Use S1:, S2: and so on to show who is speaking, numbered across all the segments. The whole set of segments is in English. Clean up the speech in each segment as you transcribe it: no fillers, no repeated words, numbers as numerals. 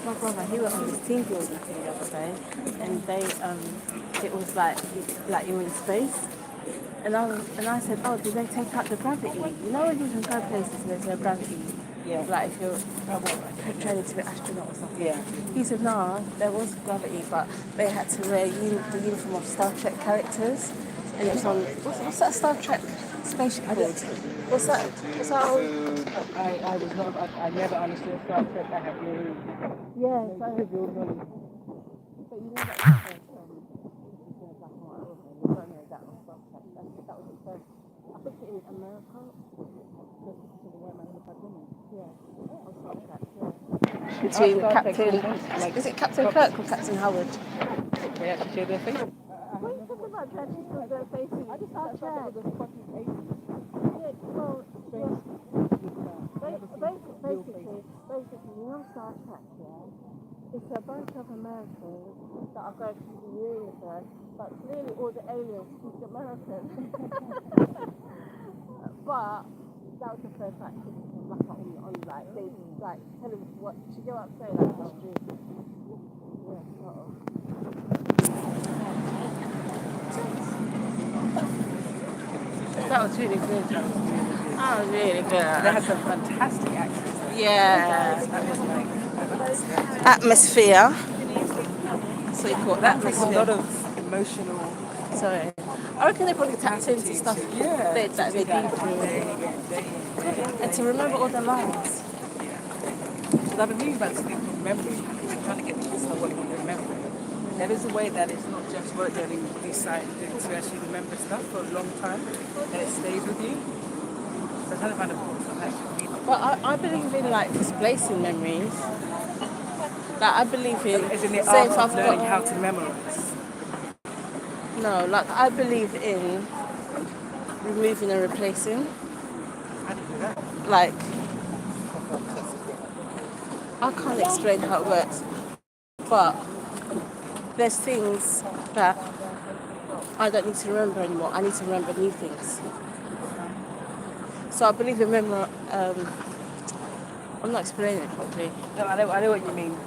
S1: my brother, he went on this team building thing the other day, and it was like you're in space. And I said, oh, did they take out the gravity? You know when you can go places and there's no gravity?
S2: Yeah.
S1: Like if you're training to be an astronaut or something.
S2: Yeah.
S1: He said, no, there was gravity, but they had to wear the uniform of Star Trek characters. And it was on, what's that Star Trek spaceship called? What's that old?
S2: I never understood Star Trek. I have no.
S1: Yeah, so, but you know that that was Star Trek. That was the first. I think in America. Yeah, on Star Trek. Yeah. Between Captain, is it Captain Kirk or Captain Howard?
S2: They actually share their face.
S1: What are you talking about? Judges with their faces. I just Star Trek. Yeah, well, basically, you know Star Trek, yeah? It's a bunch of Americans that are going through the universe, but clearly all the aliens speak American. But that was the first like on like they like tell him what she go up and say like history. Yeah, sort of. That was really good. That was really good.
S2: They had some fantastic actors.
S1: Yeah.
S2: That was like
S1: Atmosphere. So you call
S2: that takes a lot of emotional.
S1: Sorry. I reckon they probably tapped into stuff
S2: Yeah.
S1: that they do through. And to remember all the lines.
S2: Because I've been reading about this thing from memory. I'm trying to get people to start working on their memory. There is a way that it's not just work that you decide to actually remember stuff for a long time, and it stays with you. So I'm trying to find a book that actually read.
S1: But I believe in like displacing memories. Like I believe in
S2: Isn't it
S1: say
S2: art
S1: if
S2: of
S1: I've
S2: learning
S1: got
S2: how to memorize?
S1: no, like I believe in removing and replacing.
S2: How do you do that?
S1: Like I can't explain how it works, but there's things that I don't need to remember anymore. I need to remember new things. So I believe in memory. I'm not explaining it properly.
S2: No, I know what you mean.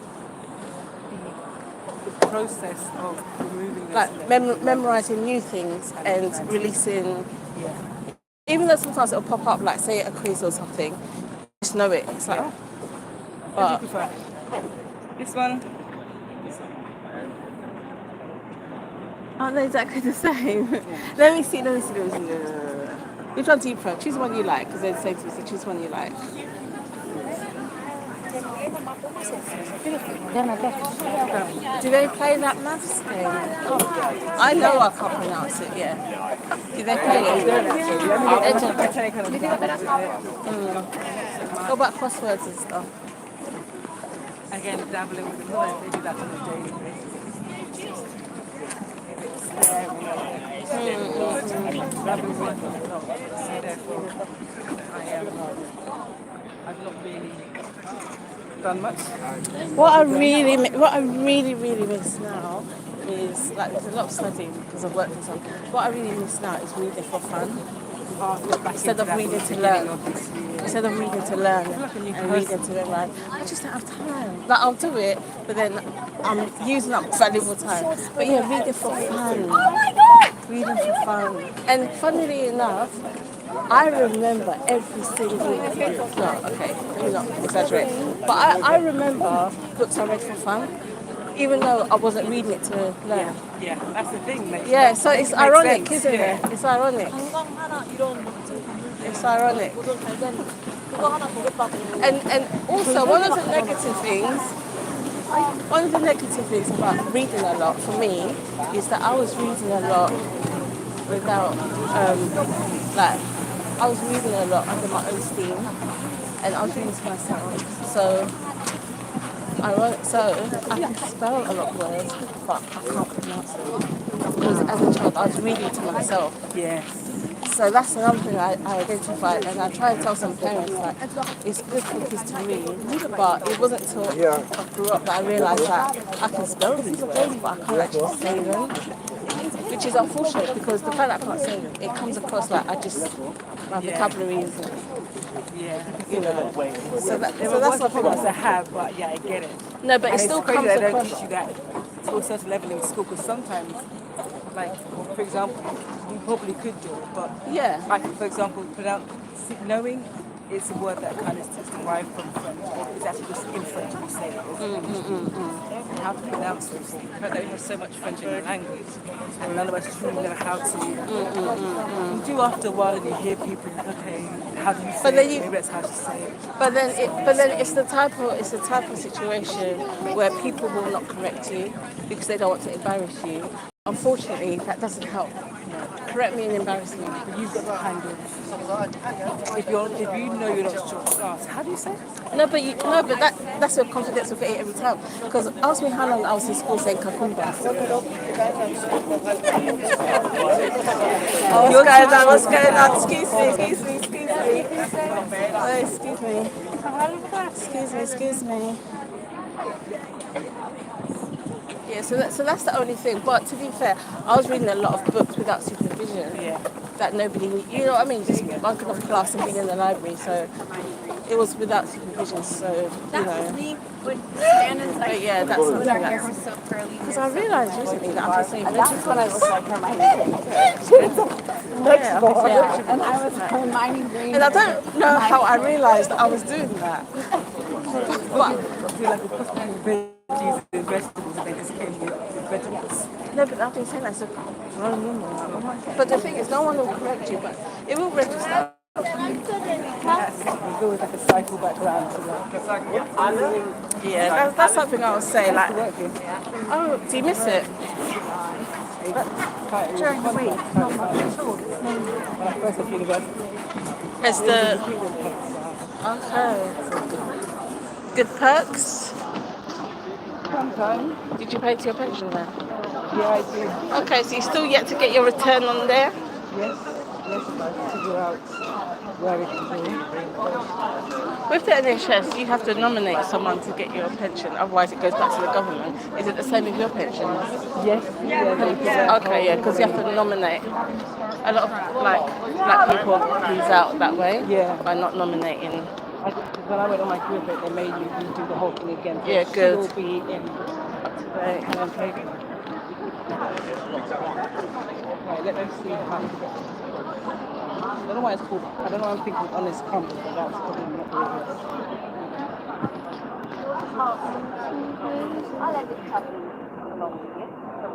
S2: The process of removing those
S1: Like memorizing new things and releasing.
S2: Yeah.
S1: Even though sometimes it'll pop up, like say a quiz or something, just know it. It's like,
S2: What do you
S1: but
S2: prefer? This one?
S1: aren't they exactly the same? Let me see. Which one do you prefer? Choose one you like, because they're the same to me, so choose one you like. Do they play that maths game? I know I can't pronounce it, yeah. Do they play it? What about crosswords and stuff?
S2: Again, dabbling with the noise, they do that on a daily basis. If it's there, dabbling with it a lot. So therefore, I've not really done much.
S1: What I really miss now is like there's a lot of studying because I've worked with some. What I really miss now is reading for fun instead of reading to learn. Instead of reading to learn and reading to memorize, I just don't have time. Like I'll do it, but then I'm using up valuable time. But yeah, reading for fun. Oh my god! Reading for fun. And funnily enough, I remember every single book. No, okay, let me not exaggerate. But I remember books I read for fun, even though I wasn't reading it to learn.
S2: Yeah, that's the thing.
S1: Yeah, so it's ironic, isn't it? It's ironic. It's ironic. And also one of the negative things about reading a lot for me is that I was reading a lot without like I was reading a lot under my own steam and I was reading to myself. So I can spell a lot of words but I can't pronounce them. Because as a child I was reading to myself.
S2: Yes.
S1: So that's another thing I identified, and I try to tell some parents like it's good for kids to read, but it wasn't until I grew up that I realised that I can spell these words, but I can't actually say them, which is unfortunate because the fact that I can't say them, it comes across like my vocabulary is
S2: Yeah,
S1: You know. So
S2: there
S1: that's
S2: was
S1: something
S2: problems to
S1: that's
S2: have, but yeah, I get it.
S1: no, but it
S2: And it's
S1: still
S2: crazy
S1: comes
S2: that they don't
S1: across.
S2: teach you that to a certain level in school, because sometimes, like, for example, you probably could do it, but
S1: Yeah.
S2: like, for example, knowing is a word that kind of is derived from French. It's actually just in French we say it. And how to pronounce those things. The fact that we have so much French in our language, and none of us truly know how to. You do after a while, and you hear people, okay, how do you
S1: But
S2: say
S1: then
S2: it?
S1: you,
S2: Maybe that's how you say it.
S1: but then it's the type of situation where people will not correct you because they don't want to embarrass you. Unfortunately, that doesn't help. Correct me and embarrass me.
S2: But you've got the kind of, if you know you're not sure, just ask. How do you say it?
S1: No, but that's your confidence will get it every time. Because ask me how long I was in school saying kakumba. Oh, what's going on? What's going on? Excuse me, excuse me, excuse me. Oh, excuse me. Yeah, so that's the only thing. But to be fair, I was reading a lot of books without supervision.
S2: Yeah.
S1: That nobody, you know what I mean? Just bunking off class and being in the library. So it was without supervision. So you know. But yeah, that's something that's. Because I realised recently that I'm just saying vegetables. Yeah,
S3: And I was Hermione Green.
S1: and I don't know how I realised that I was doing that. But
S2: I feel like it's possible veggies and vegetables, and they just came with vegetables.
S1: no, but I've been saying that. So, but the thing is, no one will correct you, but it will register.
S2: There's always like a cycle back around to like,
S1: Yeah, that's something I would say. Like,
S2: work here.
S1: oh, do you miss it?
S3: During the week.
S2: When I first left university,
S1: It's the okay. Good perks.
S2: sometimes,
S1: Did you pay to your pension then?
S2: yeah, I do.
S1: Okay, so you still yet to get your return on there.
S2: Yes, I figure out where it can go.
S1: With the NHS, you have to nominate someone to get your pension, otherwise it goes back to the government. Is it the same with your pension?
S2: Yes, yeah, they do that.
S1: Okay, yeah, because you have to nominate. A lot of like black people lose out that way
S2: Yeah.
S1: by not nominating.
S2: When I went on my career break, they made me redo the whole thing again. So
S1: Yeah,
S2: it should
S1: good.
S2: all be in
S1: Right.
S2: and then paid. Right, let me see how to get. I don't know why it's called. I don't know why I'm thinking honest crumble, but that's probably not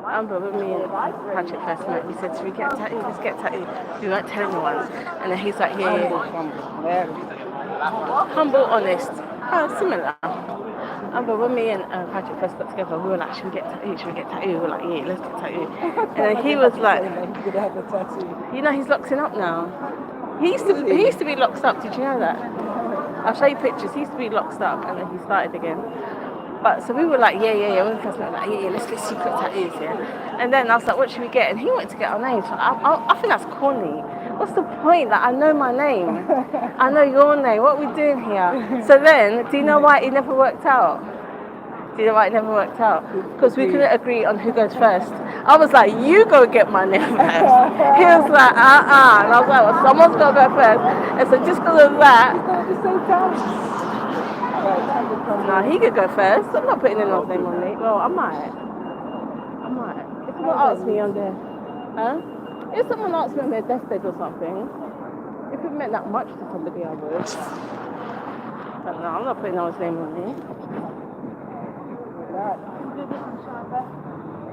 S1: I remember when me and Patrick first met, we said, should we get a tattoo? Let's get a tattoo. We won't tell anyone. And then he's like, yeah, yeah.
S2: crumble. Very.
S1: Humble, honest. Oh, similar. I remember when me and Patrick first got together, we were like, should we get a tattoo? Should we get a tattoo? We were like, yeah, let's get a tattoo. And then he was like,
S2: He's gonna have a tattoo.
S1: you know, he's locked up now. He used to be locked up. Did you know that? I'll show you pictures. He used to be locked up, and then he started again. But so we were like, yeah. When we first met, like, yeah, let's get secret tattoos, yeah. And then I was like, what should we get? And he wanted to get our names. I think that's corny. What's the point? Like, I know my name. I know your name. What are we doing here? So then, do you know why it never worked out? Do you know why it never worked out? Because we couldn't agree on who goes first. I was like, you go get my name first. He was like, And I was like, well, someone's got to go first. And so just because of that, no, he could go first. I'm not putting anyone's name on it. Well, I might. If someone asks me on there, huh? If someone asks me on their deathbed or something, if it meant that much to somebody, I would. But no, I'm not putting anyone's name on it.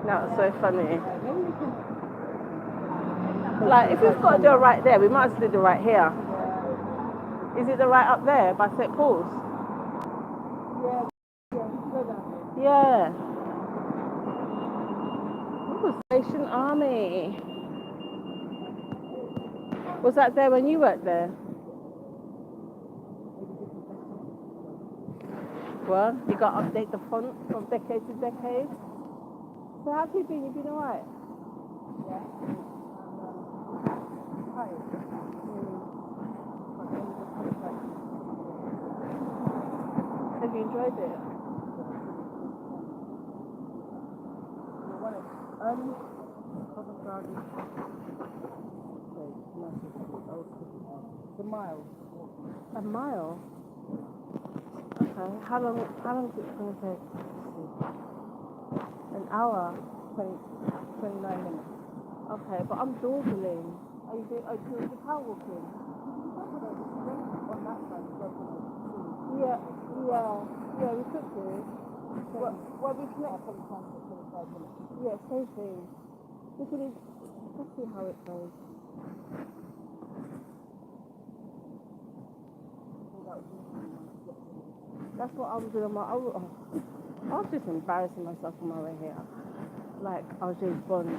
S1: No, it's so funny. Like, if we've got to do it right there, we might as well do the right here. Is it the right up there by St. Paul's? Yeah. Ooh, Station Army. Was that there when you worked there? Well, you got to update the font from decade to decade. So how have you been? You've been alright? Have you enjoyed it?
S2: It's a mile.
S1: A mile? Okay. How long is it going to take? An hour?
S2: 29 minutes.
S1: Okay, but I'm dawdling. Are you doing the power walking?
S2: On that side, you go to the sea.
S1: Yeah, we could do. Well, we can.
S2: Public transport, 25 minutes.
S1: Yeah, same thing. Let's see how it goes. That's what I was doing. I was just embarrassing myself on my way here. Like, I was James Bond.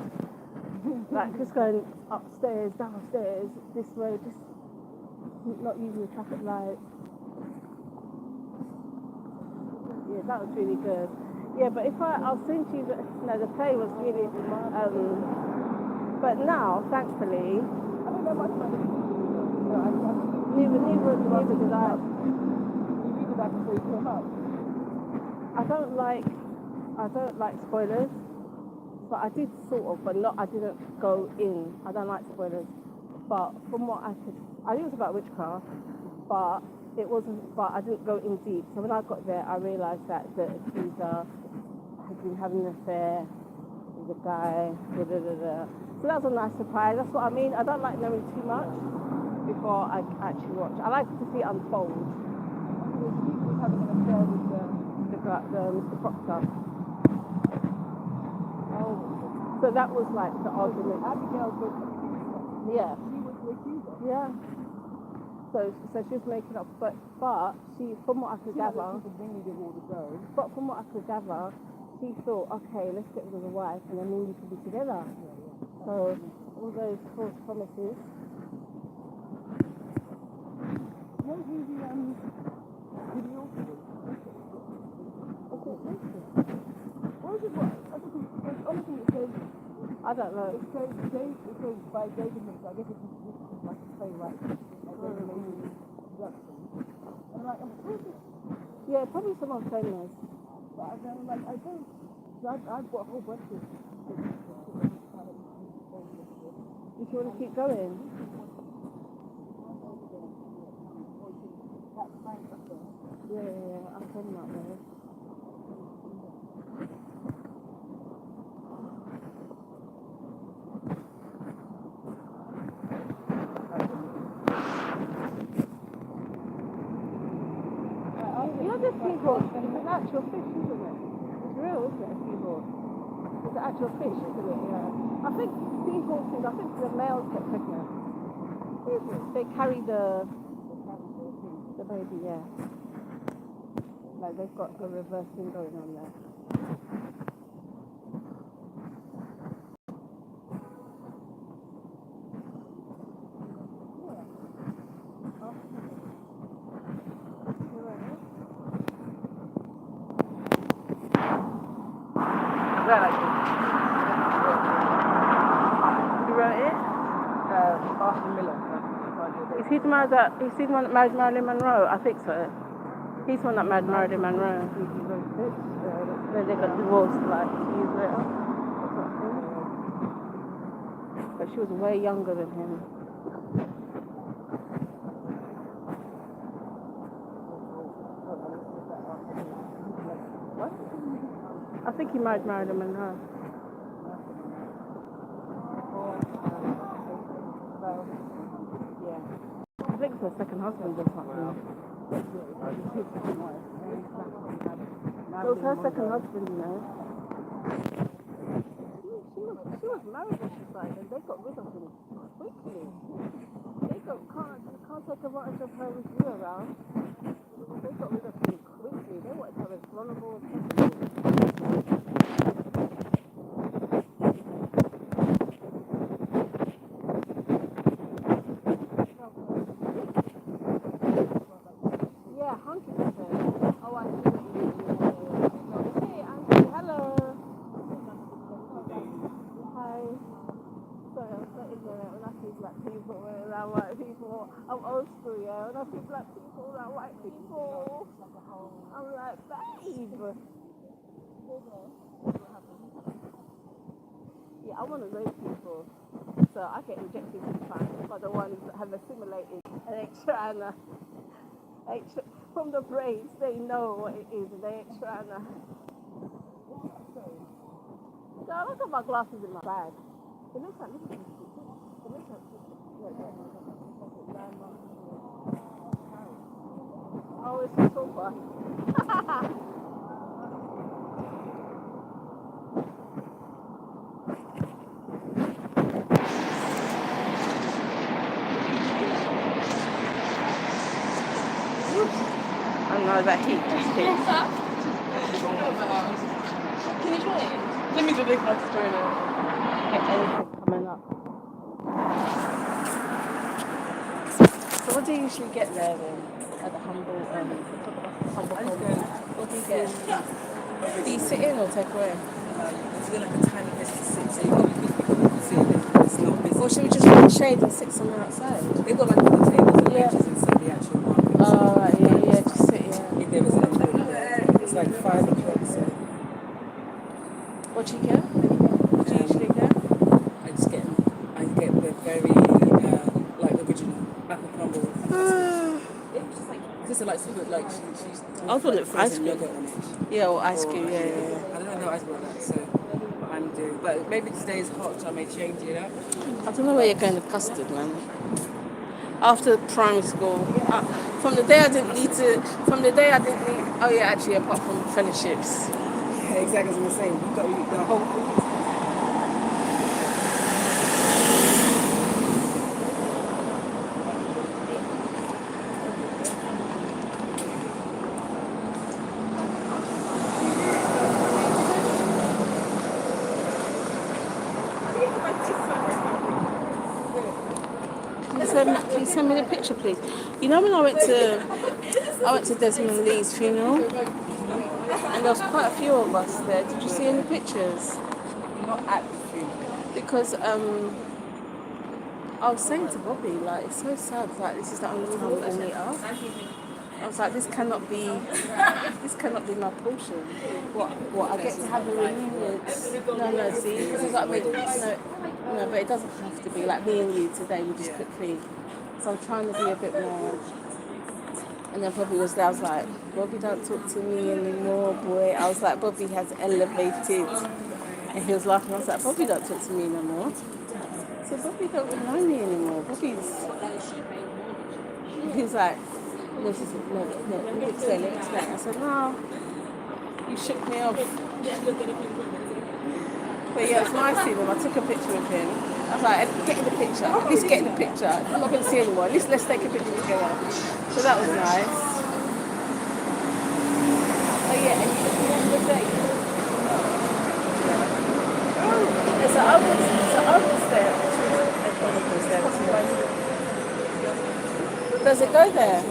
S1: Like, just going upstairs, downstairs, this way, just not using the traffic light. Yeah, that was really good. Yeah, but I'll send you the play was really, but now, thankfully,
S2: I don't know much about the movie.
S1: neither did I.
S2: You read it back before you came up.
S1: I don't like spoilers. So I did sort of, but I didn't go in. I don't like spoilers. But from what I knew it was about witchcraft, but I didn't go in deep. So when I got there, I realised that the accuser had been having an affair with a guy, So that was a nice surprise. That's what I mean. I don't like knowing too much before I actually watch. I like to see it unfold.
S2: He was having an affair with
S1: The Mr. Proctor.
S2: oh,
S1: So that was like the argument.
S2: Abigail was
S1: Yeah.
S2: she was the accuser.
S1: Yeah. So she was making up, but she, from what I could gather, but from what I could gather, she thought, okay, let's get rid of the wife, and then we could be together. So all those false promises.
S2: What was the video? What was it? Honestly, it says,
S1: I don't know.
S2: it says by David Lynch. I guess it's like a playwright. And I'm like,
S1: Yeah, probably someone famous.
S2: but I'm like, I don't. So I've got a whole bunch of.
S1: If you want to keep going. Yeah, I'll send that there. You know this seahorse, it's an actual fish, isn't it? It's real, isn't it, a seahorse? It's an actual fish, isn't it? Yeah. I think seahorses, the males get pregnant. They carry the baby, yeah. Like they've got a reverse thing going on there. You wrote it?
S2: Arthur Miller.
S1: Is he the one that married Marilyn Monroe? I think so. He's the one that married Marilyn Monroe. Then they got divorced like 2 years later. But she was way younger than him.
S2: What?
S1: I think he married Marilyn Monroe. Yeah. I think it's her second husband or something. It was her second husband, you know. She was married when she died, and they got rid of him quickly. They can't take advantage of her with you around. They got rid of him quickly. They wanted her as vulnerable as possible. Yeah, 100%. Oh, I see what you mean. Hey, Auntie, hello. Hi. Sorry, I'm so ignorant when I see black people around white people. I'm old school, yeah. When I see black people around white people, I'm like, babe. Yeah, I'm one of those people. so I get rejected sometimes by the ones that have assimilated and ain't trying to, from the brains, they know what it is and they ain't trying to. So I look at my glasses in my bag. It looks like, look at this. It looks like, oh, it's a sofa. I know that heat just hit. Can you try it? Let me do this one to join it. Get anything coming up. So what do you usually get there then? At the humble what do you get? Do you sit in or take away?
S2: It's like a tiny place to sit, so you can sit in it's not busy.
S1: Or should we just find shade and sit somewhere outside?
S2: They've got like all the tables and benches inside the actual market.
S1: Oh, right, yeah, just sit, yeah.
S2: If there was anybody there, it's like 5 o'clock, so.
S1: What do you get? What do you usually get?
S2: I get the very, like original apple crumble. Because like super, like she's
S1: I was wondering if ice cream.
S2: Yogurt on it.
S1: Yeah, or ice cream, yeah.
S2: I don't know ice cream like that, so I'm doing. But maybe today is hot, so I may change it up.
S1: I don't know where you're going to custard, man. After primary school, from the day I didn't need, oh yeah, actually apart from fellowships.
S2: Yeah, exactly as I was saying. You've got to eat the whole food.
S1: Can you send me the picture, please? You know when I went to Desmond Lee's funeral, and there was quite a few of us there. Did you see any pictures?
S2: Not at the funeral.
S1: Because I was saying to Bobby, like, it's so sad. Like, this is the only time we'll meet up. I was like, this cannot be my portion. What? I get to have a reunion. No, see, this is what I mean. No, but it doesn't have to be like me and you today. We just quickly. So I'm trying to be a bit more. And then Bobby was there. I was like, Bobby, don't talk to me anymore, boy. I was like, Bobby has elevated. And he was laughing. I was like, Bobby, don't talk to me no more. So Bobby don't remind me anymore. He's like, no, let me explain. I said, no, you shook me off. But yeah, it's nice seeing him. I took a picture with him. I was like, get in the picture. At least get in the picture. I'm not going to see anyone. At least let's take a picture together. So that was nice. Oh yeah, and you remember the date? Oh, so I was there. Does it go there?